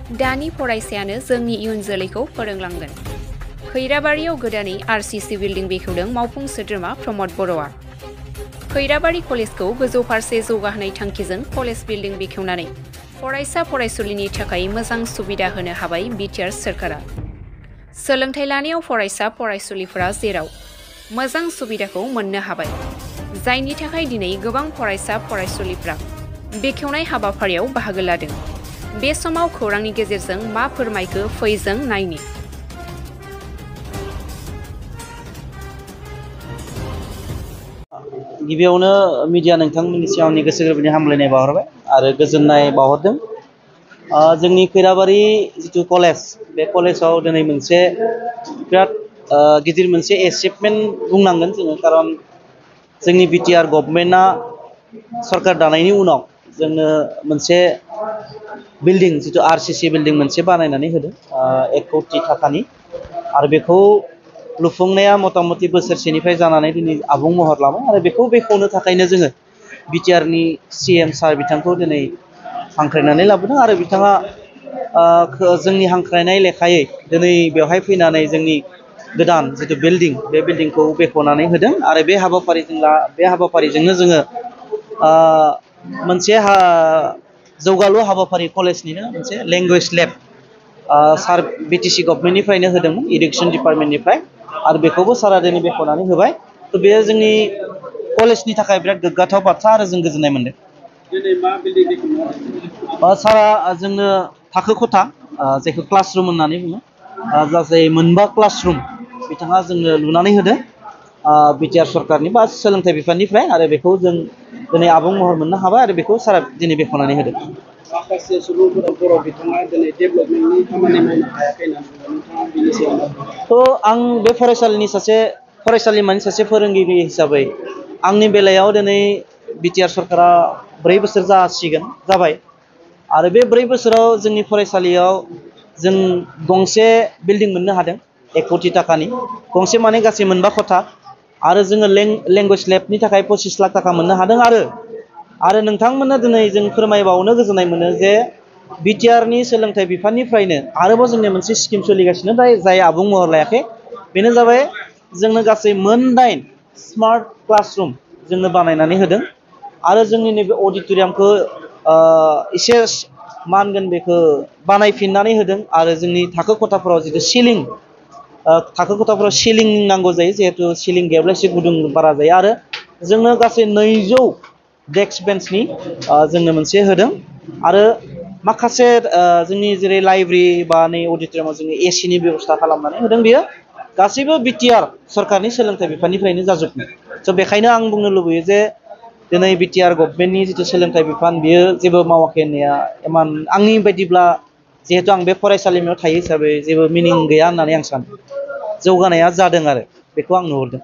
दानि फरायसायानो जोंनि इयुन जोलैखौ फोरोंलांगोन। खैराबारियाव गोदानै आरसीसी बिल्डिं बेखेवदों मावफुं सोद्रोमा प्रमद बर'आ। खैराबारि कलेजखौ गोजौ फारसे जौगाहोनाय थांखिजों कलेज बिल्डिं बेखेवनानै फरायसा फरायसुलिनि थाखाय मोजां सुबिदा होनो हाबाय बिटिआर सोरखारा। सोलोंथाइ लानायाव फरायसा फरायसुलिफोरा जेराव मोजां सुबिदाखौ मोननो हाबाय, जायनि थाखाय दिनै गोबां फरायसा फरायसुलिफ्रा बेखेवनाय हाबाफारियाव बाहागो लादों। बे समाव खौरांनि गेजेरजों मा फोरमायखो फै जों नायनि। गिबियावनो मिडिया नोंथांमोननि सिगाङाव आंनि गोसो गोरबोनि हामलायनाय बावहरबाय आरो गोजोननाय बावहरदों। जोंनि खैराबारि जिथु कलेज, बे कलेजाव दिनै मोनसे बिराद गिदिर मोनसे एचिभमेन्ट बुंनांगोन जोङो, खारन जोंनि बिटिआर गभर्नमेन्टआ सरकार दानायनि उनाव जोंनो मोनसे बिल्डिं जिथु आरसीसी बिल्डिं मोनसे बानायनानै होदों 1 कौटि थाखानि, आरो बेखौ लुफुंनाया मथा मथि बोसोरसेनिफ्राय जानानै दिनै आबुं महर लाबाय। आरो बेखौ बेखेवनो थाखायनो जोङो बिटिआरनि सीएम सार बिथांखौ दिनै हांख्रायनानै लाबोदों आरो बिथाङा जोंनि हांख्रायनाय लेखायै दिनै बेवहाय फैनानै जोंनि गोदान जिथु बिल्डिं, बे बिल्डिंखौ बेखेवनानै होदों। आरो बे हाबाफारिजोंनो जोङो मोनसे जौगालु हाबाफारि कलेजनिनो मोनसे लेंगुवेज लेब सार बिटिसि गभर्नमेन्टनिफ्रायनो होदोंमोन, इडुकेसन डिपार्टमेन्टनिफ्राय, आरो बेखौबो सारा दिनै बेखेवनानै होबाय। थ' बेयो जोंनि कलेजनि थाखाय बिराद गोग्गाथाव बाथ्रा आरो जों गोजोननाय मोनदों। सारा जोंनो थाखो खथा, जायखौ क्लासरुम होननानै बुङो, जाय 4 क्लासरुम बिथाङा जोंनो लुनानै होदों बिटिआर सरकारनि बा सोलोंथाइ बिफाननिफ्राय, आरो बेखौ जों दिनै आबुं महर मोननो हाबाय आरो बेखौ सारा दिनै बेखेवनानै होदों। माखासे सुबुंफोरा बर' बिथाङा दिनै डेभेलपमेन्टनि खामानि मावनो हायाखै होननानै बुङो, नोंथाङा बेनि सायाव मा बुङो? थ' आं बे फरायसालिमानि सासे फोरोंगिरि हिसाबै आंनि बेलायाव दिनै बिटिआर सरकारा 4 बोसोर जाबाय, आरो बे 4 बोसोराव जोंनि फरायसालियाव जों गंसे बिल्डिं मोननो हादों 1 कौटि थाखानि, गंसे माने गासै 4 खथा, आरो जोङो लेंगुवेज लेबनि थाखाय 25 लाख थाखा मोननो हादों। आरो नोंथांमोननो दिनै जों फोरमायबावनो गोजोननाय मोनो जे बिटिआरनि सोलोंथाइ बिफाननिफ्रायनो आरोबाव जोंनि मोनसे स्किम सोलिगासिनो, जाय आबुं महर लायाखै। बेनो जाबाय जोंनो गासै 8 स्मार्ट क्लासरुम जोंनो बानायनानै होदों। आरो जोंनि नैबे अडिट'रियामखौ एसे मा होनगोन बेखौ बानायफिननानै होदों। आरो जोंनि थाखो खथाफोराव जितु सिलिं, थाखो खथाफोराव सिलिं नांगौ जायो, जिहेतु सिलिं गैयाब्ला एसे गुदुं बारा जायो। आरो जोंनो गासै 200 डेस्क बेन्चनि जोंनो मोनसे होदों। आरो माखासे जोंनि जेरै लाइब्रेरि बा नै अडिट'रियामाव जोङो एसिनि बेब'स्था खालामनानै होदों। बेयो गासैबो बिटिआर सरकारनि सोलोंथाइ बिफाननिफ्रायनो जाजोबनाय। स' बेखायनो आं बुंनो लुबैयो जे दिनै बिटिआर गभर्नमेन्टनि जिथु सोलोंथाइ बिफान, बियो जेबो मावाखै होननाया इमान आंनि बायदिब्ला, जिहेतु आं बे फरायसालिमायाव थायो हिसाबै, जेबो मिनिं गैया होननानै आं सानो। जौगानाया जादों आरो बेखौ आं नुहुरदों।